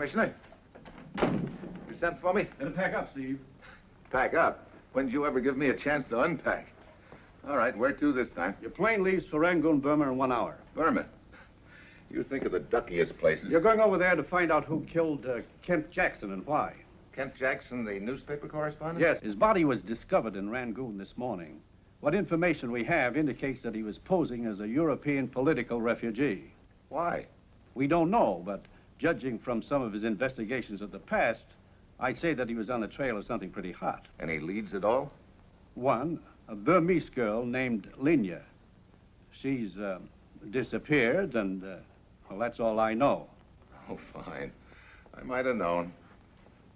Commissioner. You sent for me? Better pack up, Steve. Pack up? When did you ever give me a chance to unpack? All right, where to this time? Your plane leaves for Rangoon, Burma in 1 hour. Burma? You think of the duckiest places. You're going over there to find out who killed Kent Jackson and why. Kent Jackson, the newspaper correspondent? Yes, his body was discovered in Rangoon this morning. What information we have indicates that he was posing as a European political refugee. Why? We don't know, but judging from some of his investigations of the past, I'd say that he was on the trail of something pretty hot. Any leads at all? One, a Burmese girl named Linya. She's disappeared, and, well, that's all I know. Oh, fine. I might have known.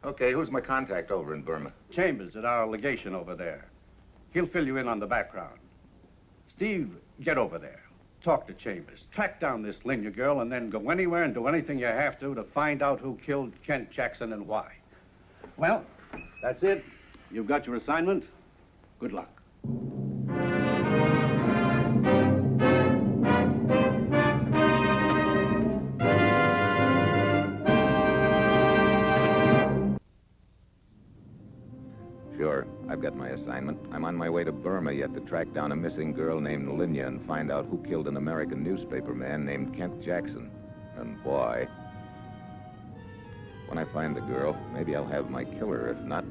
Okay, who's my contact over in Burma? Chambers at our legation over there. He'll fill you in on the background. Steve, get over there. Talk to Chambers. Track down this Linya girl and then go anywhere and do anything you have to find out who killed Kent Jackson and why. Well, that's it. You've got your assignment. Good luck. Sure, I've got my assignment. I'm on my way to Burma yet to track down a missing girl named Linya and find out who killed an American newspaper man named Kent Jackson, and why. When I find the girl, maybe I'll have my killer. If not,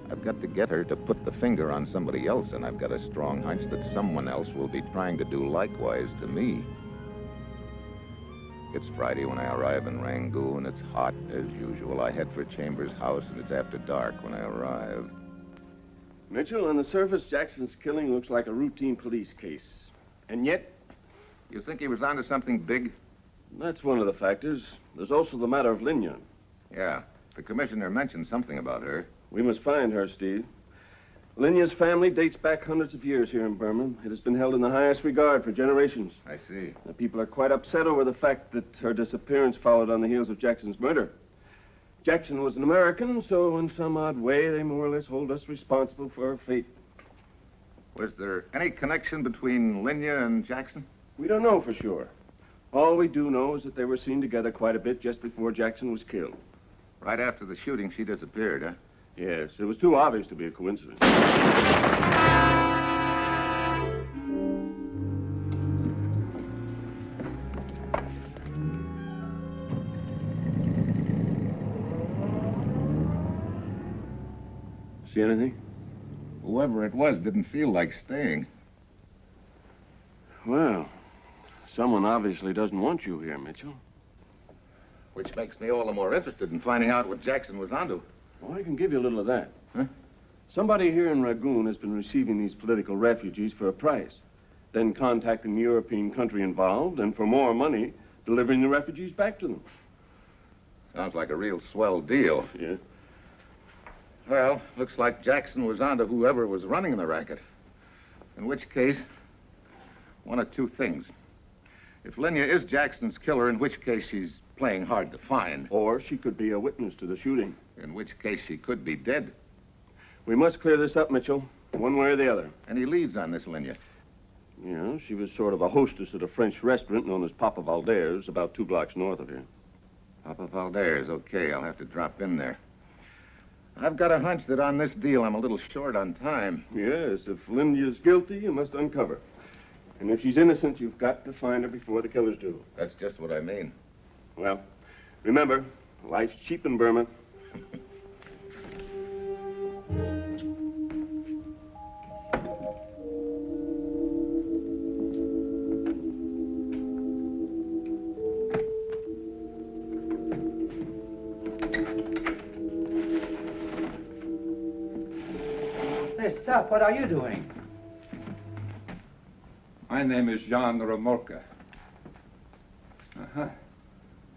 I've got to get her to put the finger on somebody else, and I've got a strong hunch that someone else will be trying to do likewise to me. It's Friday when I arrive in Rangoon. It's hot, as usual. I head for Chambers' house, and it's after dark when I arrive. Mitchell, on the surface, Jackson's killing looks like a routine police case. And yet... You think he was onto something big? That's one of the factors. There's also the matter of Linya. Yeah. The commissioner mentioned something about her. We must find her, Steve. Linya's family dates back hundreds of years here in Burma. It has been held in the highest regard for generations. I see. The people are quite upset over the fact that her disappearance followed on the heels of Jackson's murder. Jackson was an American, so in some odd way, they more or less hold us responsible for her fate. Was there any connection between Linya and Jackson? We don't know for sure. All we do know is that they were seen together quite a bit just before Jackson was killed. Right after the shooting, she disappeared, huh? Yes, it was too obvious to be a coincidence. See anything? Whoever it was didn't feel like staying. Well, someone obviously doesn't want you here, Mitchell. Which makes me all the more interested in finding out what Jackson was onto. Well, I can give you a little of that. Huh? Somebody here in Rangoon has been receiving these political refugees for a price, then contacting the European country involved, and for more money, delivering the refugees back to them. Sounds like a real swell deal. Yeah. Well, looks like Jackson was onto whoever was running the racket. In which case, one of two things. If Linya is Jackson's killer, in which case she's playing hard to find. Or she could be a witness to the shooting. In which case she could be dead. We must clear this up, Mitchell, one way or the other. Any leads on this Linya? You know, she was sort of a hostess at a French restaurant known as Papa Valder's, about 2 blocks north of here. Papa Valder's, okay, I'll have to drop in there. I've got a hunch that on this deal I'm a little short on time. Yes, if Linya's guilty, you must uncover. And if she's innocent, you've got to find her before the killers do. That's just what I mean. Well, remember, life's cheap in Burma. Hey, stop. What are you doing? My name is Jean Romorka. Uh-huh.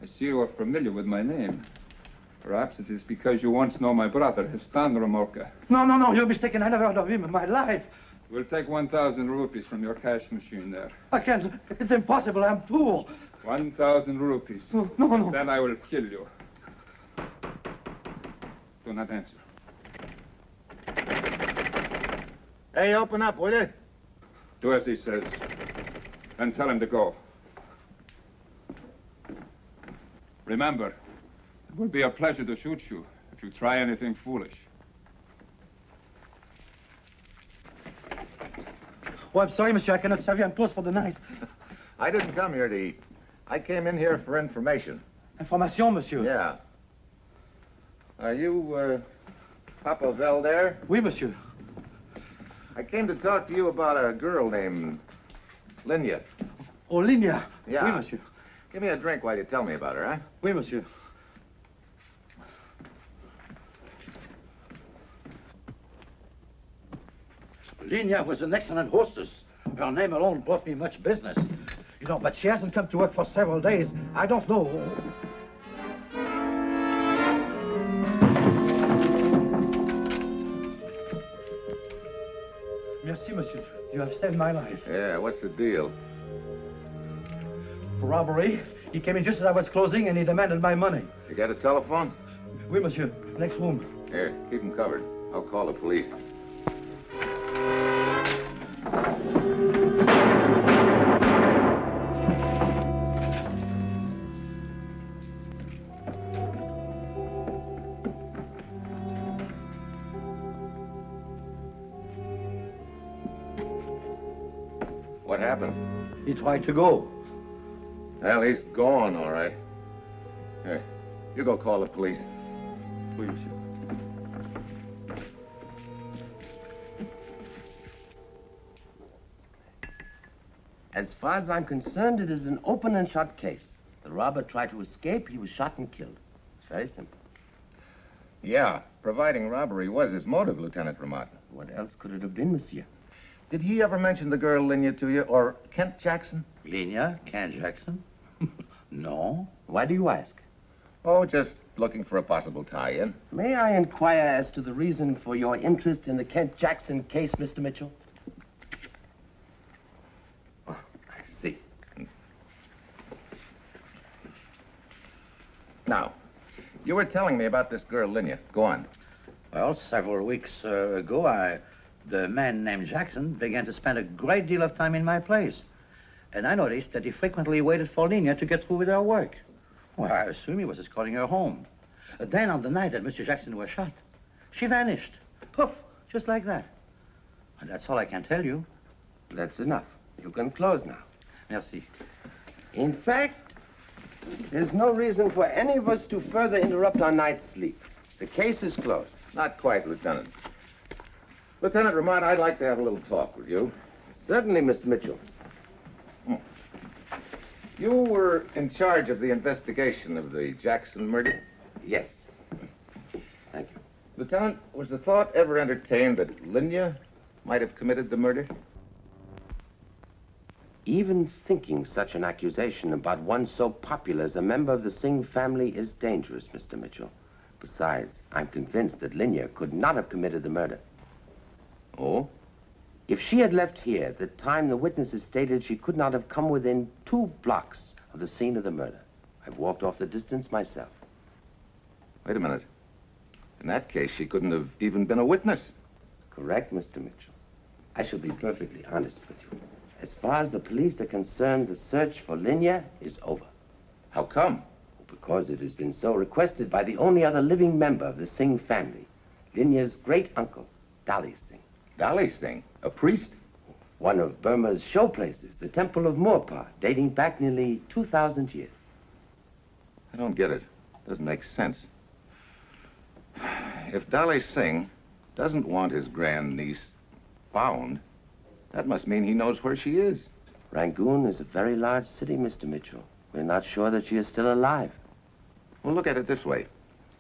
I see you are familiar with my name. Perhaps it is because you once know my brother, Stan Romorka. No, you're mistaken. I never heard of him in my life. We'll take 1,000 rupees from your cash machine there. I can't. It's impossible. I'm poor. 1,000 rupees. No. Then I will kill you. Do not answer. Hey, open up, will you? Do as he says. Then tell him to go. Remember, It will be a pleasure to shoot you if you try anything foolish. Oh, I'm sorry, monsieur. I cannot serve you. I'm closed for the night. I didn't come here to eat. I came in here for information. Information, monsieur. Yeah. Are you, Papa Velder? Oui, monsieur. I came to talk to you about a girl named Linya. Oh, Linya. Yeah. Oui, monsieur. Give me a drink while you tell me about her, huh? Oui, monsieur. Linya was an excellent hostess. Her name alone brought me much business. You know, but she hasn't come to work for several days. I don't know. Merci, monsieur. You have saved my life. Yeah, what's the deal? Robbery. He came in just as I was closing and he demanded my money. You got a telephone? Oui, monsieur. Next room. Here, keep him covered. I'll call the police. What happened? He tried to go. Well, he's gone, all right. Here, you go call the police. Oui, monsieur. As far as I'm concerned, it is an open and shut case. The robber tried to escape, he was shot and killed. It's very simple. Yeah, providing robbery was his motive, Lieutenant Ramat. What else could it have been, monsieur? Did he ever mention the girl Linya to you, or Kent Jackson? Linya? Kent Jackson? No. Why do you ask? Oh, just looking for a possible tie-in. May I inquire as to the reason for your interest in the Kent Jackson case, Mr. Mitchell? Oh, I see. Now, you were telling me about this girl Linya. Go on. Well, several weeks ago, the man named Jackson began to spend a great deal of time in my place. And I noticed that he frequently waited for Linya to get through with her work. Well, I assume he was escorting her home. Then on the night that Mr. Jackson was shot, she vanished. Poof, just like that. And that's all I can tell you. That's enough. You can close now. Merci. In fact, there's no reason for any of us to further interrupt our night's sleep. The case is closed. Not quite, Lieutenant. Lieutenant Ramat, I'd like to have a little talk with you. Certainly, Mr. Mitchell. You were in charge of the investigation of the Jackson murder? Yes. Thank you. Lieutenant, was the thought ever entertained that Linya might have committed the murder? Even thinking such an accusation about one so popular as a member of the Singh family is dangerous, Mr. Mitchell. Besides, I'm convinced that Linya could not have committed the murder. Oh? If she had left here at the time the witnesses stated, she could not have come within 2 blocks of the scene of the murder. I've walked off the distance myself. Wait a minute. In that case, she couldn't have even been a witness. Correct, Mr. Mitchell. I shall be perfectly honest with you. As far as the police are concerned, the search for Linya is over. How come? Because it has been so requested by the only other living member of the Singh family, Linya's great uncle, Dali Singh. Dali Singh, a priest? One of Burma's showplaces, the Temple of Morpar, dating back nearly 2,000 years. I don't get it. Doesn't make sense. If Dali Singh doesn't want his grandniece found, that must mean he knows where she is. Rangoon is a very large city, Mr. Mitchell. We're not sure that she is still alive. Well, look at it this way.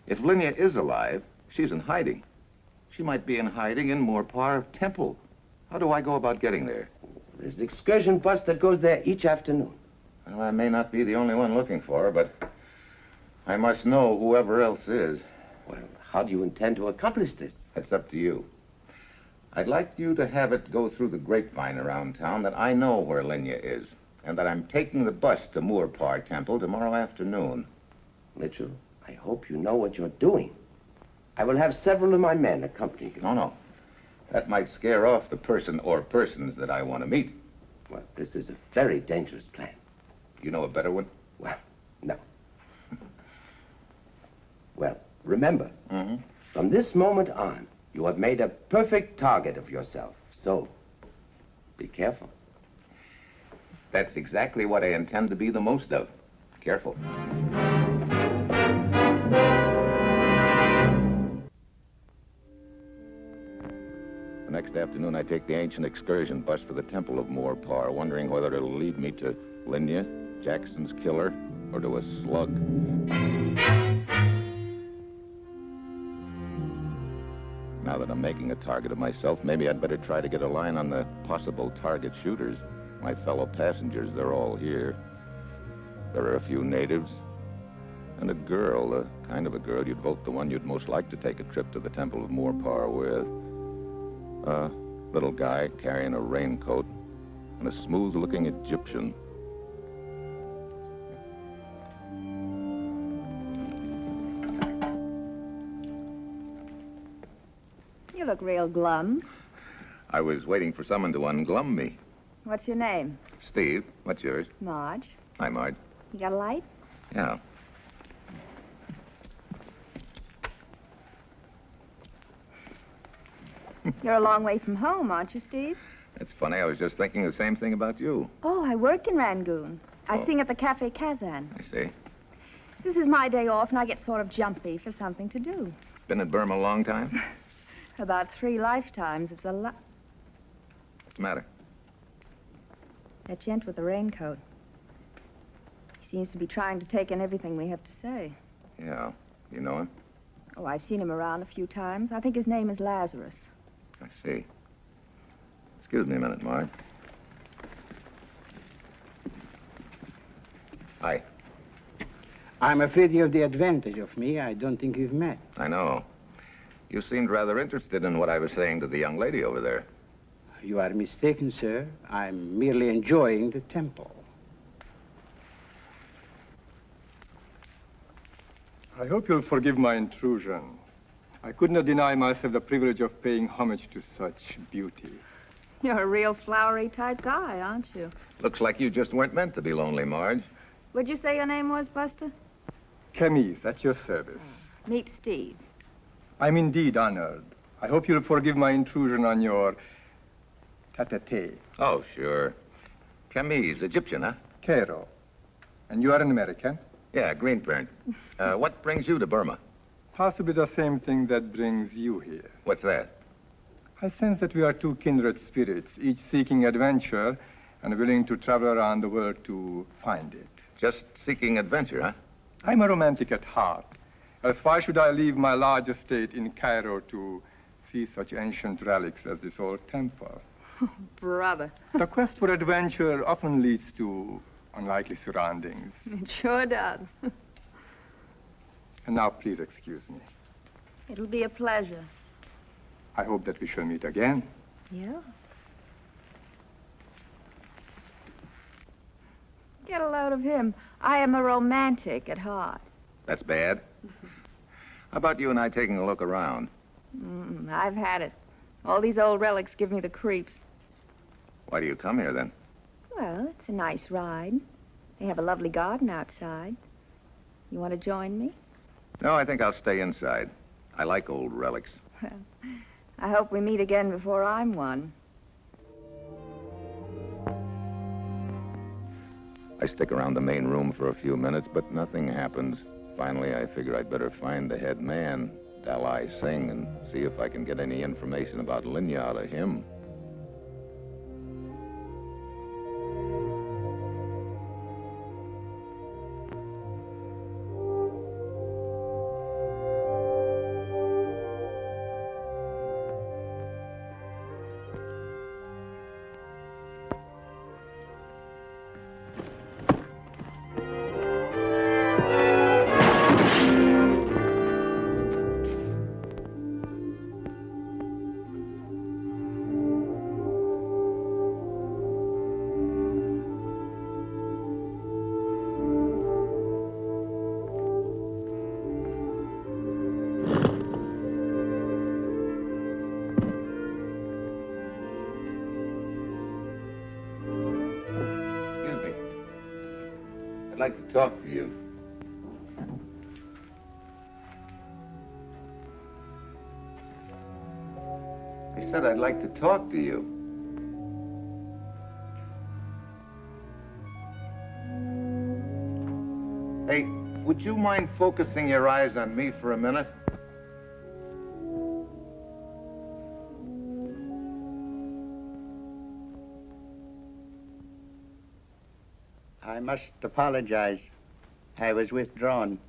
If Linya is alive, she's in hiding. She might be in hiding in Morpar Temple. How do I go about getting there? There's an excursion bus that goes there each afternoon. Well, I may not be the only one looking for her, but I must know whoever else is. Well, how do you intend to accomplish this? That's up to you. I'd like you to have it go through the grapevine around town that I know where Linya is, and that I'm taking the bus to Morpar Temple tomorrow afternoon. Mitchell, I hope you know what you're doing. I will have several of my men accompany you. No. That might scare off the person or persons that I want to meet. Well, this is a very dangerous plan. You know a better one? Well, no. Remember, from this moment on, you have made a perfect target of yourself. So, be careful. That's exactly what I intend to be the most of. Careful. The next afternoon, I take the ancient excursion bus for the Temple of Morpar, wondering whether it'll lead me to Linya, Jackson's killer, or to a slug. Now that I'm making a target of myself, maybe I'd better try to get a line on the possible target shooters. My fellow passengers, they're all here. There are a few natives, and a girl, the kind of a girl you'd vote the one you'd most like to take a trip to the Temple of Morpar with. A little guy carrying a raincoat, and a smooth-looking Egyptian. You look real glum. I was waiting for someone to unglum me. What's your name? Steve, what's yours? Marge. Hi, Marge. You got a light? Yeah. You're a long way from home, aren't you, Steve? It's funny, I was just thinking the same thing about you. Oh, I work in Rangoon. I Oh. sing at the Cafe Kazan. I see. This is my day off, and I get sort of jumpy for something to do. Been in Burma a long time? About 3 lifetimes. It's a lot. What's the matter? That gent with the raincoat. He seems to be trying to take in everything we have to say. Yeah. You know him? Oh, I've seen him around a few times. I think his name is Lazarus. I see. Excuse me a minute, Marge. Hi. I'm afraid you have the advantage of me. I don't think we've met. I know. You seemed rather interested in what I was saying to the young lady over there. You are mistaken, sir. I'm merely enjoying the temple. I hope you'll forgive my intrusion. I could not deny myself the privilege of paying homage to such beauty. You're a real flowery type guy, aren't you? Looks like you just weren't meant to be lonely, Marge. What'd you say your name was, Buster? Camise, at your service. Meet Steve. I'm indeed honored. I hope you'll forgive my intrusion on your tete-a-tete. Oh, sure. Camise, Egyptian, huh? Cairo. And you are an American? Yeah, Greenburn. What brings you to Burma? Possibly the same thing that brings you here. What's that? I sense that we are two kindred spirits, each seeking adventure and willing to travel around the world to find it. Just seeking adventure, huh? I'm a romantic at heart. Else why should I leave my large estate in Cairo to see such ancient relics as this old temple? Brother. The quest for adventure often leads to unlikely surroundings. It sure does. And now please excuse me. It'll be a pleasure. I hope that we shall meet again. Yeah. Get a load of him. I am a romantic at heart. That's bad. How about you and I taking a look around? I've had it. All these old relics give me the creeps. Why do you come here, then? Well, it's a nice ride. They have a lovely garden outside. You want to join me? No, I think I'll stay inside. I like old relics. Well, I hope we meet again before I'm one. I stick around the main room for a few minutes, but nothing happens. Finally, I figure I'd better find the head man, Dalai Singh, and see if I can get any information about Linya out of him. I'd like to talk to you. said I'd like to talk to you. Hey, would you mind focusing your eyes on me for a minute? I must apologize. I was withdrawn.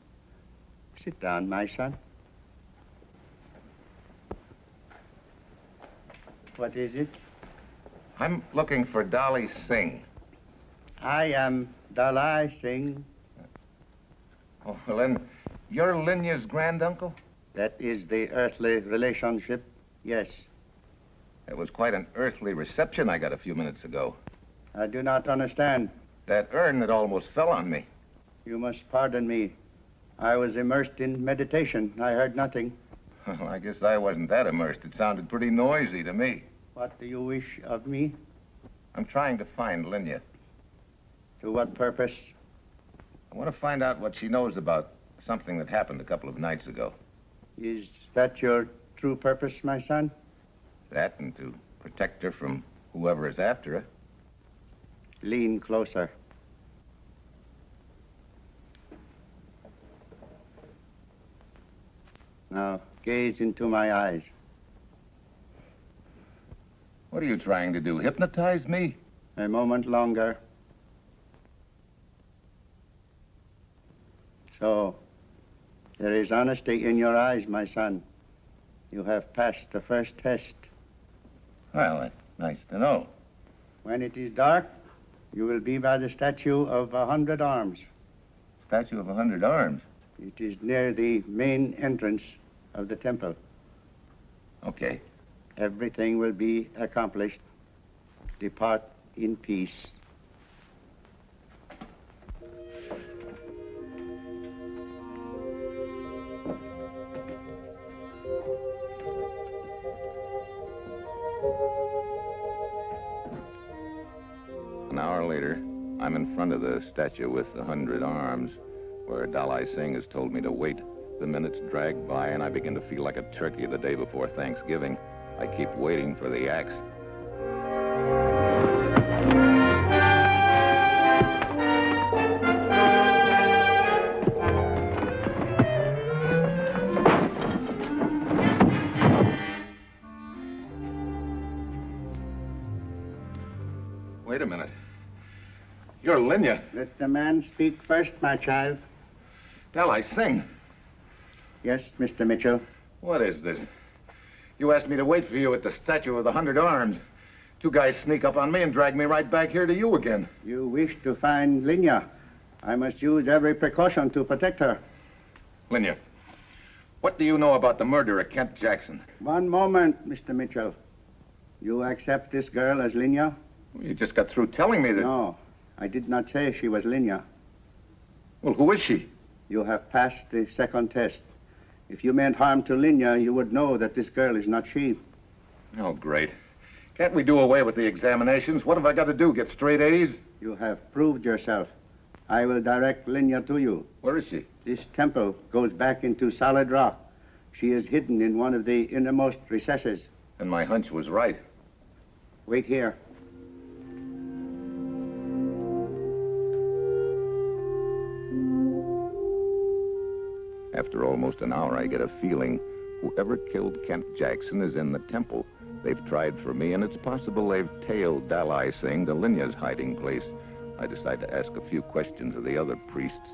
Sit down, my son. What is it? I'm looking for Dolly Singh. I am Dalai Singh. Oh, well, then, you're Linya's granduncle? That is the earthly relationship, yes. It was quite an earthly reception I got a few minutes ago. I do not understand. That urn that almost fell on me. You must pardon me. I was immersed in meditation. I heard nothing. Well, I guess I wasn't that immersed. It sounded pretty noisy to me. What do you wish of me? I'm trying to find Linya. To what purpose? I want to find out what she knows about something that happened a couple of nights ago. Is that your true purpose, my son? That and to protect her from whoever is after her. Lean closer. Now, gaze into my eyes. What are you trying to do, hypnotize me? A moment longer. So, there is honesty in your eyes, my son. You have passed the first test. Well, that's nice to know. When it is dark, you will be by the statue of 100 arms. Statue of 100 arms? It is near the main entrance of the temple. Okay. Everything will be accomplished. Depart in peace. An hour later, I'm in front of the statue with the 100 arms, where Dalai Singh has told me to wait. The minutes drag by, and I begin to feel like a turkey the day before Thanksgiving. I keep waiting for the axe. Wait a minute. You're Linya. Let the man speak first, my child. Dalai Singh. Yes, Mr. Mitchell. What is this? You asked me to wait for you at the statue of the 100 arms. Two guys sneak up on me and drag me right back here to you again. You wish to find Linya. I must use every precaution to protect her. Linya, what do you know about the murder of Kent Jackson? One moment, Mr. Mitchell. You accept this girl as Linya? You just got through telling me that... No, I did not say she was Linya. Well, who is she? You have passed the second test. If you meant harm to Linya, you would know that this girl is not she. Oh, great. Can't we do away with the examinations? What have I got to do, get straight A's? You have proved yourself. I will direct Linya to you. Where is she? This temple goes back into solid rock. She is hidden in one of the innermost recesses. And my hunch was right. Wait here. After almost an hour, I get a feeling whoever killed Kent Jackson is in the temple. They've tried for me, and it's possible they've tailed Dalai Singh to Linya's hiding place. I decide to ask a few questions of the other priests.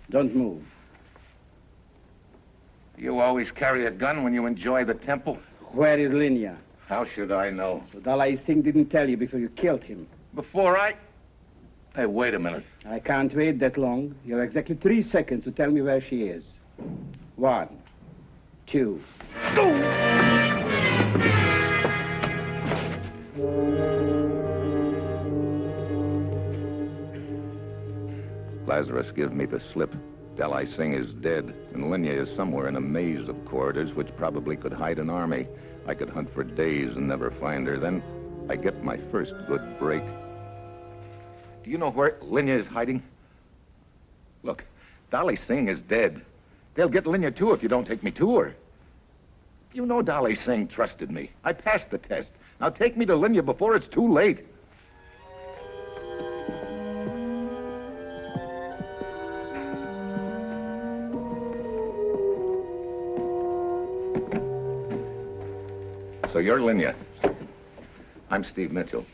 Don't move. You always carry a gun when you enjoy the temple? Where is Linya? How should I know? So Dalai Singh didn't tell you before you killed him. Before I... Hey, wait a minute. I can't wait that long. You have exactly 3 seconds to tell me where she is. 1, 2, Lazarus, give me the slip. Dalai Singh is dead, and Linya is somewhere in a maze of corridors which probably could hide an army. I could hunt for days and never find her. Then I get my first good break. Do you know where Linya is hiding? Look, Dalai Singh is dead. They'll get Linya too if you don't take me to her. You know Dalai Singh trusted me. I passed the test. Now take me to Linya before it's too late. So you're Linya. I'm Steve Mitchell.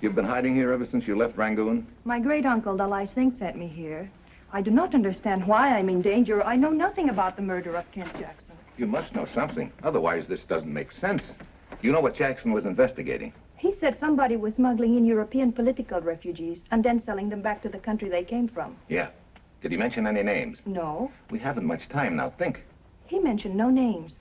You've been hiding here ever since you left Rangoon? My great-uncle Dalai Singh sent me here. I do not understand why I'm in danger. I know nothing about the murder of Kent Jackson. You must know something. Otherwise, this doesn't make sense. You know what Jackson was investigating? He said somebody was smuggling in European political refugees and then selling them back to the country they came from. Yeah. Did he mention any names? No. We haven't much time now. Think. He mentioned no names.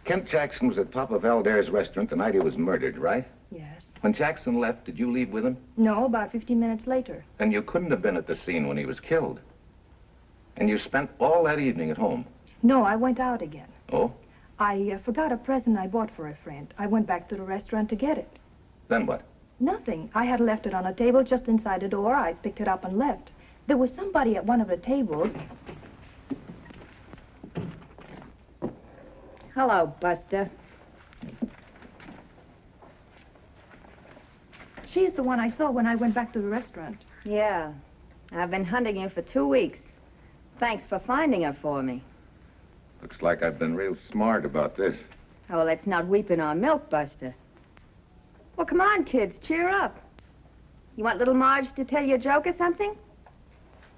Kent Jackson was at Papa Valder's restaurant the night he was murdered, right? Yes. When Jackson left, did you leave with him? No, about 15 minutes later. Then you couldn't have been at the scene when he was killed. And you spent all that evening at home. No, I went out again. Oh? I forgot a present I bought for a friend. I went back to the restaurant to get it. Then what? Nothing. I had left it on a table just inside the door. I picked it up and left. There was somebody at one of the tables. Hello, Buster. She's the one I saw when I went back to the restaurant. Yeah. I've been hunting you for 2 weeks. Thanks for finding her for me. Looks like I've been real smart about this. Oh, well, let's not weeping on milk, Buster. Well, come on, kids, cheer up. You want little Marge to tell you a joke or something?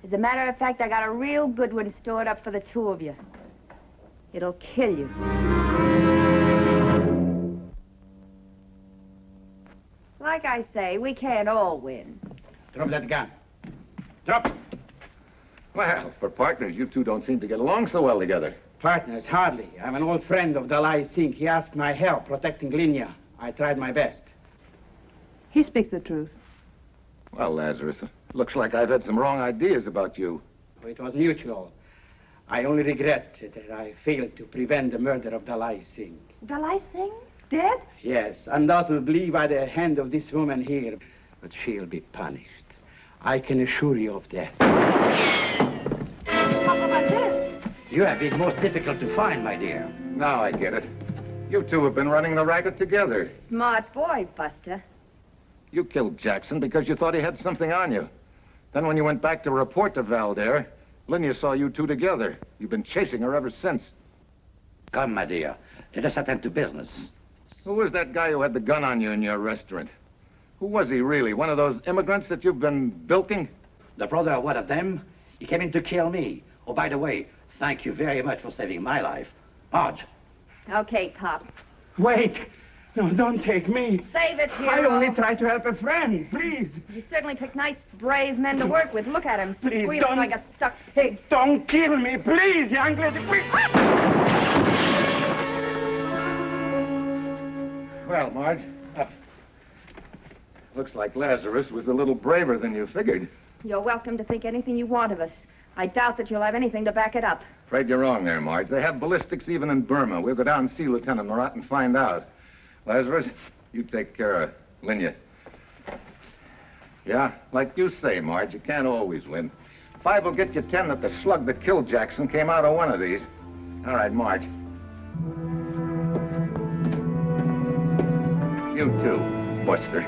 As a matter of fact, I got a real good one stored up for the 2 of you. It'll kill you. Like I say, we can't all win. drop that gun. Drop it. Well, for partners, you two don't seem to get along so well together. Partners, hardly. I'm an old friend of Dalai Singh. He asked my help protecting Linya. I tried my best. He speaks the truth. Well, Lazarus, looks like I've had some wrong ideas about you. It was mutual. I only regret that I failed to prevent the murder of Dalai Singh. Dalai Singh? Dead? Yes, undoubtedly by the hand of this woman here. But she'll be punished. I can assure you of that. How about this? You have been most difficult to find, my dear. Now I get it. You two have been running the racket together. Smart boy, Buster. You killed Jackson because you thought he had something on you. Then when you went back to report to Valder, Linya saw you two together. You've been chasing her ever since. Come, my dear. Let us attend to business. Who was that guy who had the gun on you in your restaurant? Who was he really? One of those immigrants that you've been bilking? The brother of one of them, he came in to kill me. Oh, by the way, thank you very much for saving my life. Marge. Okay, Pop. Wait. No, don't take me. Save it, I hero. only tried to help a friend. Please. You certainly pick nice, brave men to work with. Look at him, Please, squealing don't- like a stuck pig. Don't kill me, please, young lady. Please. Well, Marge, up. Looks like Lazarus was a little braver than you figured. You're welcome to think anything you want of us. I doubt that you'll have anything to back it up. Afraid you're wrong there, Marge. They have ballistics even in Burma. We'll go down and see Lieutenant Murat and find out. Lazarus, you take care of Linya. Yeah, like you say, Marge, you can't always win. 5 will get you 10 that the slug that killed Jackson came out of one of these. All right, Marge. You too, Buster.